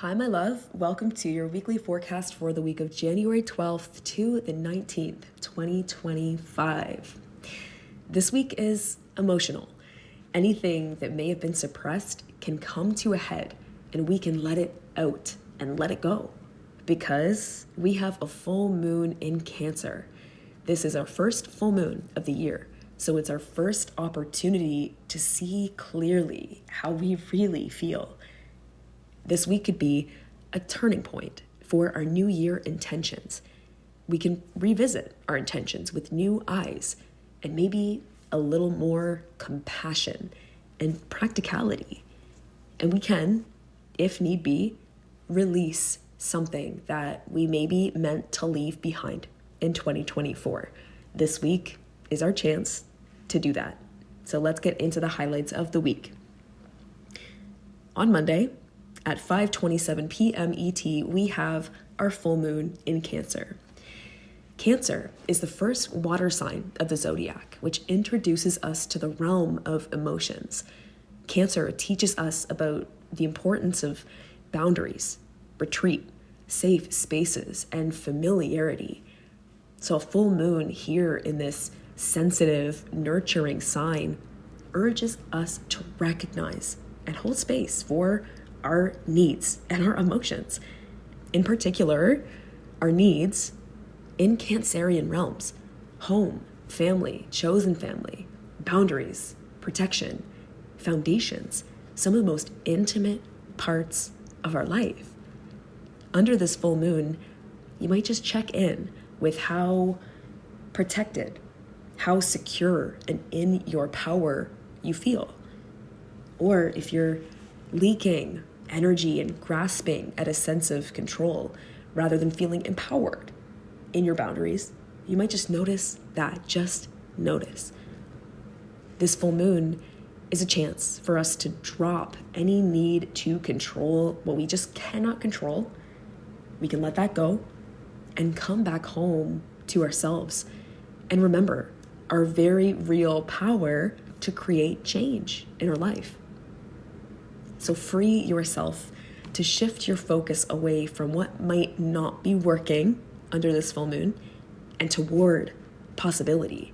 Hi, my love. Welcome to your weekly forecast for the week of January 12th to the 19th, 2025. This week is emotional. Anything that may have been suppressed can come to a head, and we can let it out and let it go because we have a full moon in Cancer. This is our first full moon of the year, so it's our first opportunity to see clearly how we really feel. This week could be a turning point for our new year intentions. We can revisit our intentions with new eyes and maybe a little more compassion and practicality. And we can, if need be, release something that we maybe meant to leave behind in 2024. This week is our chance to do that. So let's get into the highlights of the week. On Monday, at 5:27 p.m. ET, we have our full moon in Cancer. Cancer is the first water sign of the zodiac, which introduces us to the realm of emotions. Cancer teaches us about the importance of boundaries, retreat, safe spaces, and familiarity. So a full moon here in this sensitive, nurturing sign urges us to recognize and hold space for our needs and our emotions. In particular, our needs in Cancerian realms: home, family, chosen family, boundaries, protection, foundations, some of the most intimate parts of our life. Under this full moon, you might just check in with how protected, how secure, and in your power you feel. Or if you're leaking energy and grasping at a sense of control rather than feeling empowered in your boundaries, you might just notice that. Just notice. This full moon is a chance for us to drop any need to control what we just cannot control. We can let that go and come back home to ourselves and remember our very real power to create change in our life. So free yourself to shift your focus away from what might not be working under this full moon and toward possibility.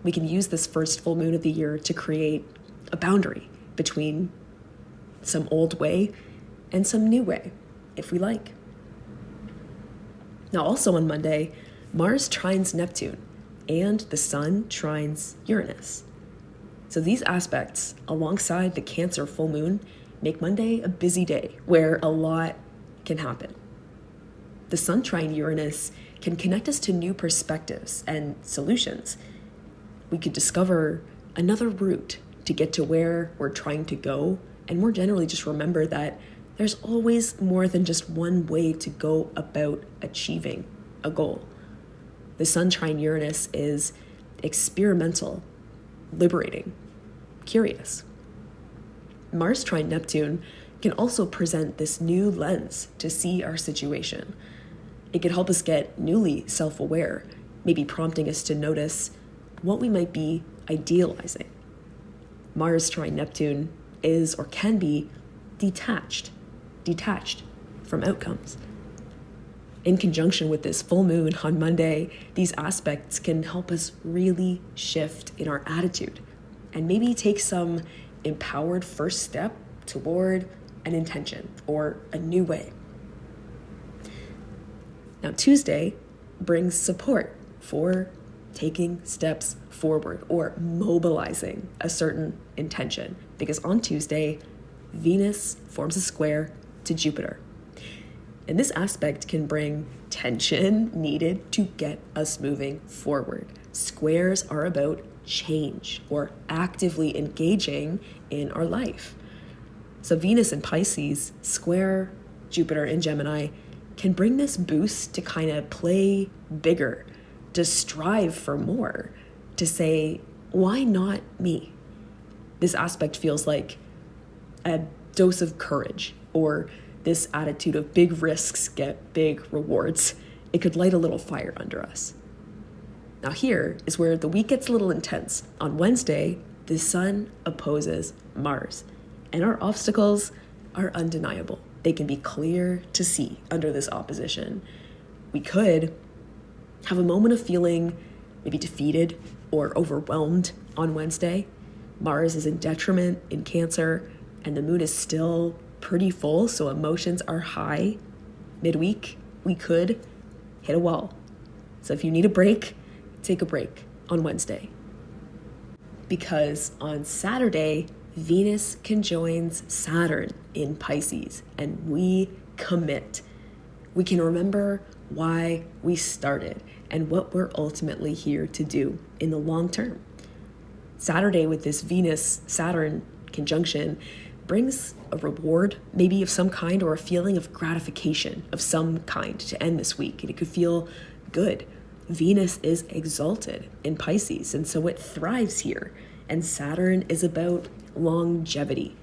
We can use this first full moon of the year to create a boundary between some old way and some new way, if we like. Now, also on Monday, Mars trines Neptune and the Sun trines Uranus. So these aspects, alongside the Cancer full moon, make Monday a busy day where a lot can happen. The Sun trine Uranus can connect us to new perspectives and solutions. We could discover another route to get to where we're trying to go, and more generally just remember that there's always more than just one way to go about achieving a goal. The Sun trine Uranus is experimental, liberating, curious. Mars trine Neptune can also present this new lens to see our situation. It could help us get newly self-aware, maybe prompting us to notice what we might be idealizing. Mars trine Neptune is or can be detached from outcomes. In conjunction with this full moon on Monday, these aspects can help us really shift in our attitude and maybe take some empowered first step toward an intention or a new way. Now, Tuesday brings support for taking steps forward or mobilizing a certain intention, because on Tuesday, Venus forms a square to Jupiter. And this aspect can bring tension needed to get us moving forward. Squares are about change or actively engaging in our life. So Venus in Pisces, square Jupiter in Gemini, can bring this boost to kind of play bigger, to strive for more, to say, why not me? This aspect feels like a dose of courage, or this attitude of big risks get big rewards. It could light a little fire under us. Now here is where the week gets a little intense. On Wednesday, the Sun opposes Mars, and our obstacles are undeniable. they can be clear to see under this opposition. We could have a moment of feeling maybe defeated or overwhelmed on Wednesday. Mars is in detriment in Cancer, and the moon is still pretty full, so emotions are high. Midweek, we could hit a wall. So if you need a break, take a break on Wednesday. Because on Saturday, Venus conjoins Saturn in Pisces, and we commit. We can remember why we started and what we're ultimately here to do in the long term. Saturday with this Venus-Saturn conjunction brings a reward, maybe of some kind, or a feeling of gratification of some kind to end this week, and it could feel good. Venus is exalted in Pisces, and so it thrives here, and Saturn is about longevity.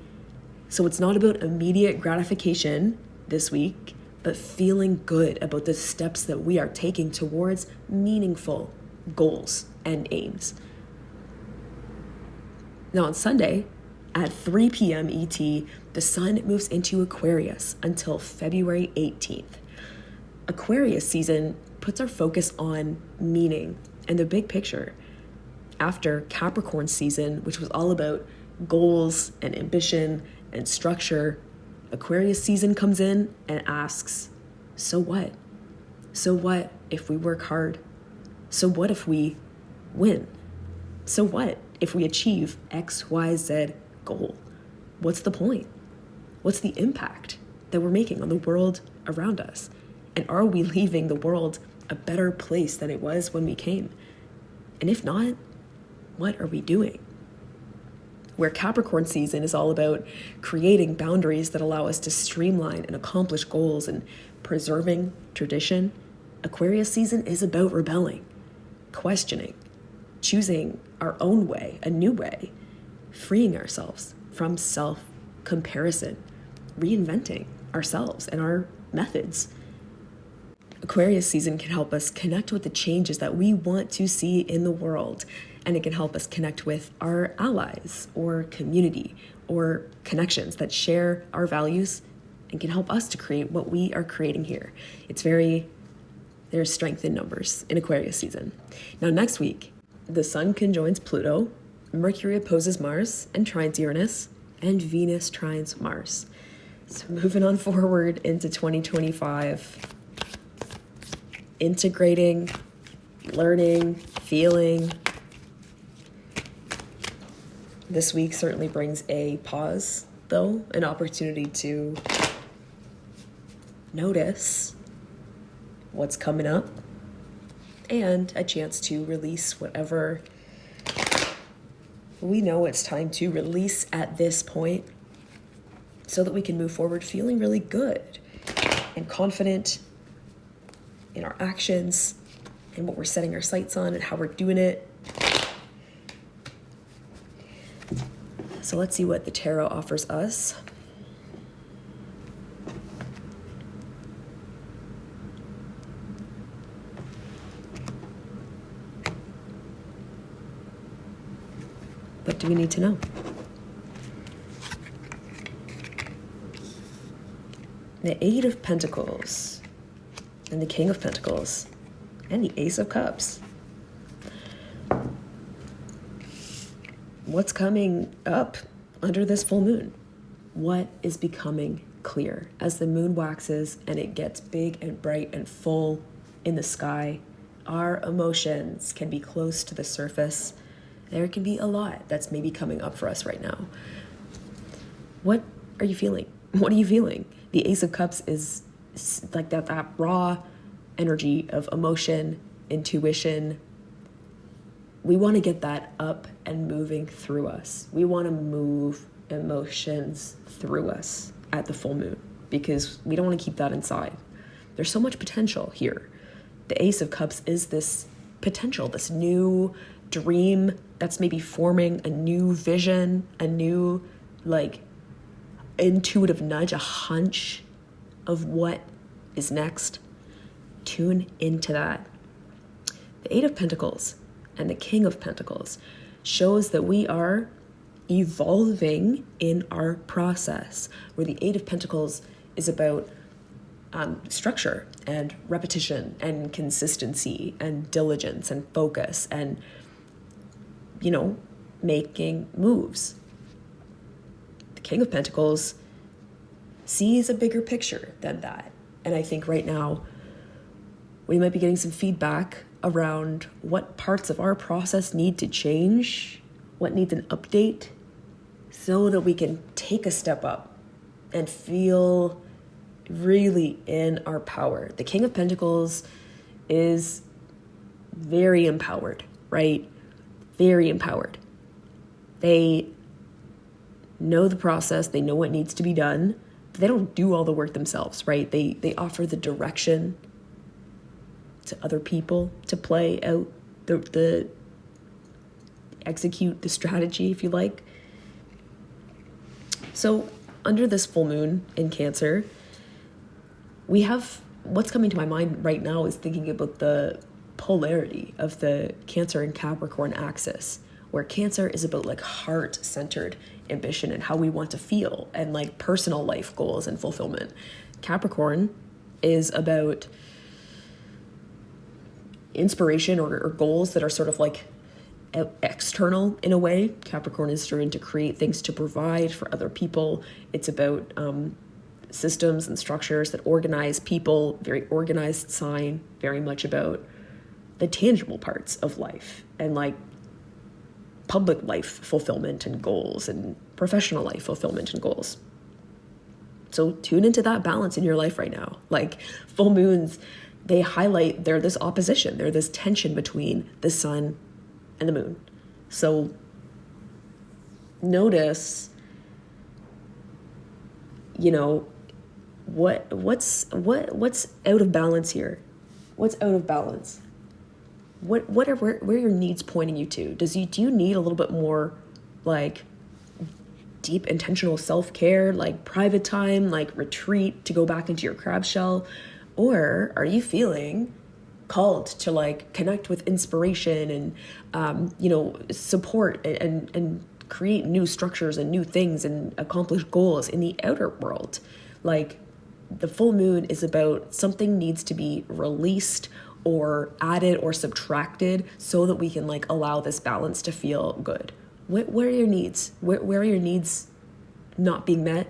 So it's not about immediate gratification this week, but feeling good about the steps that we are taking towards meaningful goals and aims. Now on Sunday, at 3 p.m. ET, the sun moves into Aquarius until February 18th. Aquarius season puts our focus on meaning and the big picture. After Capricorn season, which was all about goals and ambition and structure, Aquarius season comes in and asks, so what? So what if we work hard? So what if we win? So what if we achieve X, Y, Z goal? What's the point? What's the impact that we're making on the world around us? And are we leaving the world a better place than it was when we came? And if not, what are we doing? Where Capricorn season is all about creating boundaries that allow us to streamline and accomplish goals and preserving tradition, Aquarius season is about rebelling, questioning, choosing our own way, a new way, freeing ourselves from self-comparison, reinventing ourselves and our methods. Aquarius season can help us connect with the changes that we want to see in the world, and it can help us connect with our allies or community or connections that share our values and can help us to create what we are creating here. There's strength in numbers in Aquarius season. Now next week, the sun conjoins Pluto, Mercury opposes Mars and trines Uranus, and Venus trines Mars. So moving on forward into 2025, integrating, learning, feeling. This week certainly brings a pause, though, an opportunity to notice what's coming up and a chance to release whatever we know it's time to release at this point so that we can move forward feeling really good and confident in our actions and what we're setting our sights on and how we're doing it. So let's see what the tarot offers us. What do we need to know? The Eight of Pentacles and the King of Pentacles and the Ace of Cups. What's coming up under this full moon? What is becoming clear as the moon waxes and it gets big and bright and full in the sky? Our emotions can be close to the surface. There can be a lot that's maybe coming up for us right now. What are you feeling? What are you feeling? The Ace of Cups is like that raw energy of emotion, intuition. We want to get that up and moving through us. We want to move emotions through us at the full moon because we don't want to keep that inside. There's so much potential here. The Ace of Cups is this potential, this new dream that's maybe forming, a new vision, a new intuitive nudge, a hunch of what is next. Tune into that. The Eight of Pentacles and the King of Pentacles shows that we are evolving in our process, where the Eight of Pentacles is about structure and repetition and consistency and diligence and focus and, making moves. The King of Pentacles sees a bigger picture than that. And I think right now we might be getting some feedback around what parts of our process need to change, what needs an update, so that we can take a step up and feel really in our power. The King of Pentacles is very empowered, right? Very empowered. They know the process, they know what needs to be done, but they don't do all the work themselves, right? They offer the direction to other people to play out the execute the strategy, if you like. So under this full moon in Cancer, we have, what's coming to my mind right now is thinking about the polarity of the Cancer and Capricorn axis, where Cancer is about like heart-centered ambition and how we want to feel and like personal life goals and fulfillment. Capricorn is about inspiration or goals that are sort of like external in a way. Capricorn is starting to create things to provide for other people. It's about systems and structures that organize people, very organized sign, very much about the tangible parts of life and like public life fulfillment and goals and professional life fulfillment and goals. So tune into that balance in your life right now. Like full moons, they highlight, they're this opposition, they're this tension between the sun and the moon. So notice, what's out of balance here? What's out of balance? Where are your needs pointing you to? Do you need a little bit more like deep intentional self-care, like private time, like retreat to go back into your crab shell? Or are you feeling called to like connect with inspiration and support and create new structures and new things and accomplish goals in the outer world? Like the full moon is about something needs to be released or added or subtracted so that we can like allow this balance to feel good. Where are your needs? Where are your needs not being met?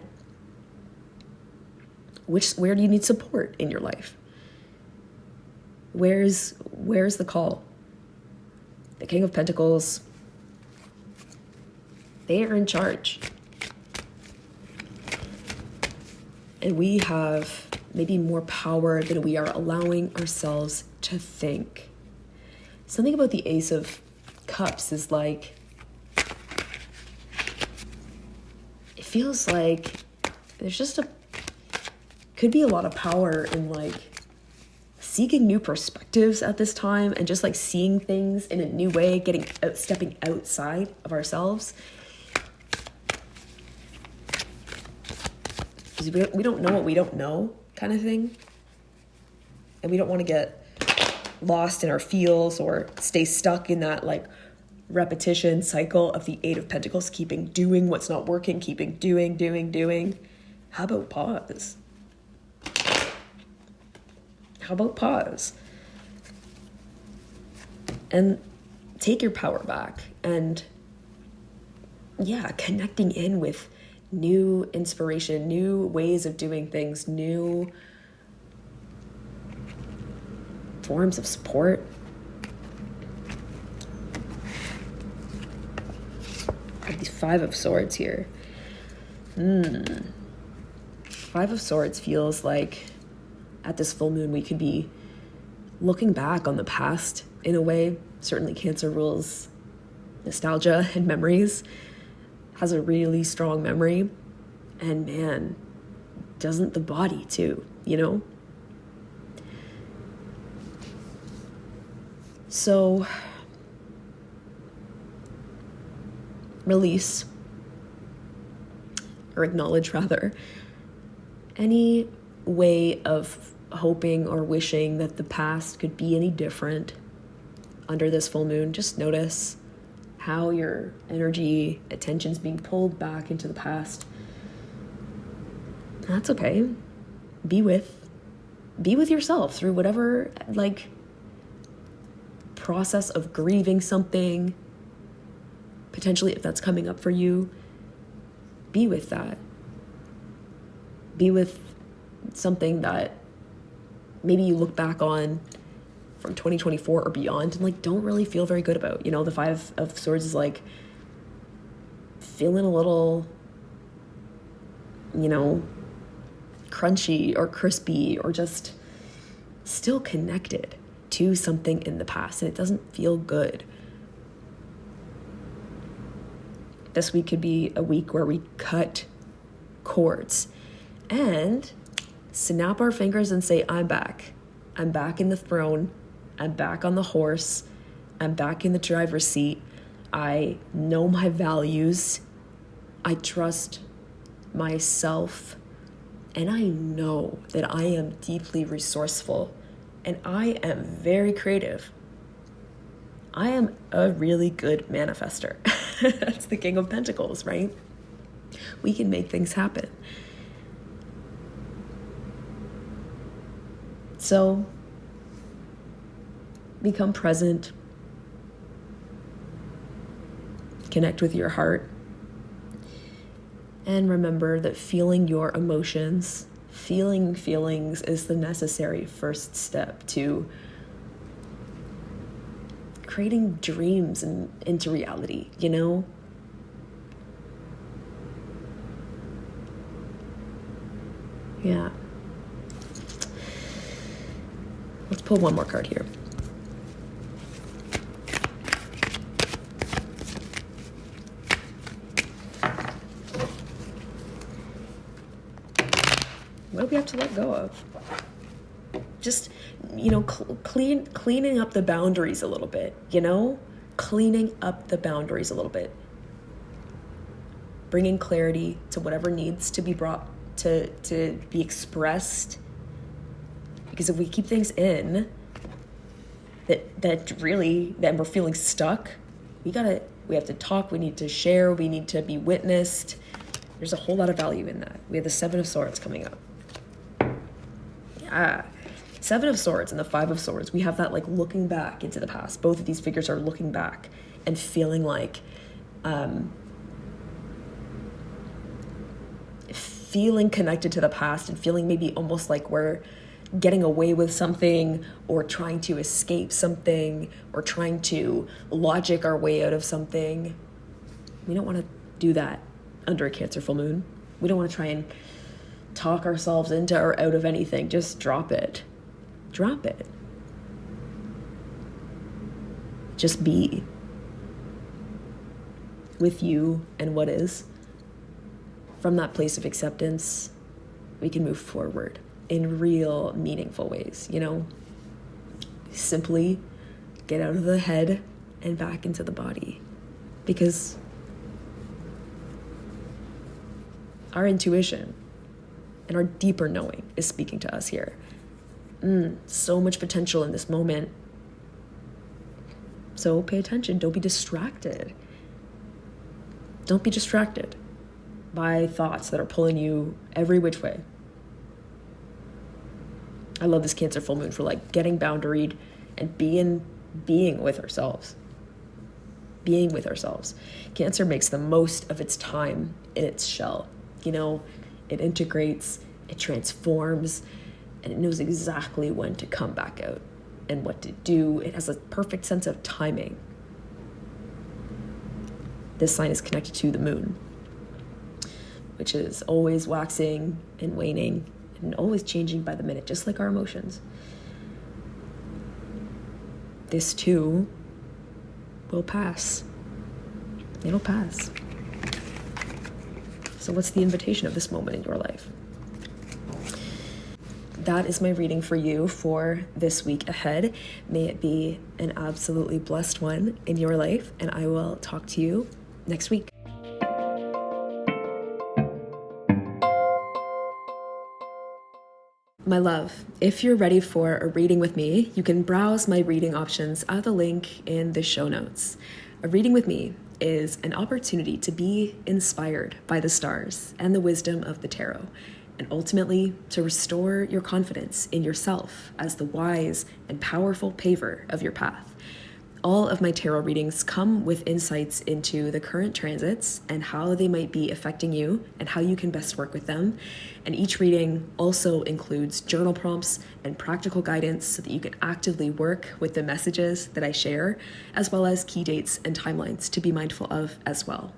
Where do you need support in your life? Where's the call? The King of Pentacles, they are in charge. And we have maybe more power than we are allowing ourselves to think. Something about the Ace of Cups is like, it feels like there's just could be a lot of power in like seeking new perspectives at this time and just like seeing things in a new way, stepping outside of ourselves. Because we don't know what we don't know kind of thing. And we don't want to get lost in our feels or stay stuck in that like repetition cycle of the Eight of Pentacles, doing what's not working, doing. How about pause? How about pause? And take your power back and connecting in with new inspiration, new ways of doing things, new forms of support. I have the Five of Swords here. Five of Swords feels like at this full moon we could be looking back on the past in a way. Certainly Cancer rules nostalgia and memories, has a really strong memory, and man, doesn't the body too, So release, or acknowledge rather, any way of hoping or wishing that the past could be any different under this full moon. Just notice how your energy, attention's being pulled back into the past. That's okay. be with yourself through whatever like process of grieving something, potentially if that's coming up for you. Be with that. Be with something that maybe you look back on from 2024 or beyond and like don't really feel very good about. You know, the Five of Swords is like feeling a little, you know, crunchy or crispy or just still connected to something in the past, and it doesn't feel good. This week could be a week where we cut cords and snap our fingers and say, I'm back. I'm back in the throne. I'm back on the horse. I'm back in the driver's seat. I know my values. I trust myself. And I know that I am deeply resourceful. And I am very creative. I am a really good manifester. That's the King of Pentacles, right? We can make things happen. So, become present. Connect with your heart. And remember that feeling your emotions, feeling feelings is the necessary first step to creating dreams into reality, you know? Yeah. Let's pull one more card here. What do we have to let go of? Just, you know, cleaning up the boundaries a little bit, you know? Cleaning up the boundaries a little bit. Bringing clarity to whatever needs to be brought, to be expressed. Because if we keep things in that we're feeling stuck, we have to talk, we need to share, we need to be witnessed. There's a whole lot of value in that. We have the Seven of Swords coming up. Yeah. Seven of Swords and the Five of Swords, we have that like looking back into the past. Both of these figures are looking back and feeling like, feeling connected to the past and feeling maybe almost like we're getting away with something or trying to escape something or trying to logic our way out of something. We don't want to do that under a Cancer full moon. We don't want to try and talk ourselves into or out of anything. Just drop it. Drop it. Just be with you and what is. From that place of acceptance, we can move forward in real, meaningful ways, you know? Simply get out of the head and back into the body. Because our intuition and our deeper knowing is speaking to us here. So much potential in this moment. So pay attention. Don't be distracted. Don't be distracted by thoughts that are pulling you every which way. I love this Cancer full moon for like getting boundaried and being with ourselves. Being with ourselves. Cancer makes the most of its time in its shell. You know, it integrates, it transforms, and it knows exactly when to come back out and what to do. It has a perfect sense of timing. This sign is connected to the moon, which is always waxing and waning and always changing by the minute, just like our emotions. This too will pass. It'll pass. So what's the invitation of this moment in your life? That is my reading for you for this week ahead. May it be an absolutely blessed one in your life, and I will talk to you next week. My love, if you're ready for a reading with me, you can browse my reading options at the link in the show notes. A reading with me is an opportunity to be inspired by the stars and the wisdom of the tarot. and ultimately to restore your confidence in yourself as the wise and powerful paver of your path. All of my tarot readings come with insights into the current transits and how they might be affecting you and how you can best work with them. And each reading also includes journal prompts and practical guidance so that you can actively work with the messages that I share, as well as key dates and timelines to be mindful of as well.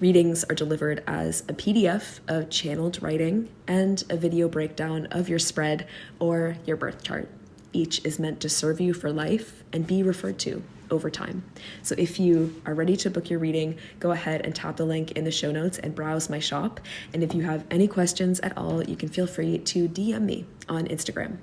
Readings are delivered as a PDF of channeled writing and a video breakdown of your spread or your birth chart. Each is meant to serve you for life and be referred to over time. So if you are ready to book your reading, go ahead and tap the link in the show notes and browse my shop. And if you have any questions at all, you can feel free to DM me on Instagram.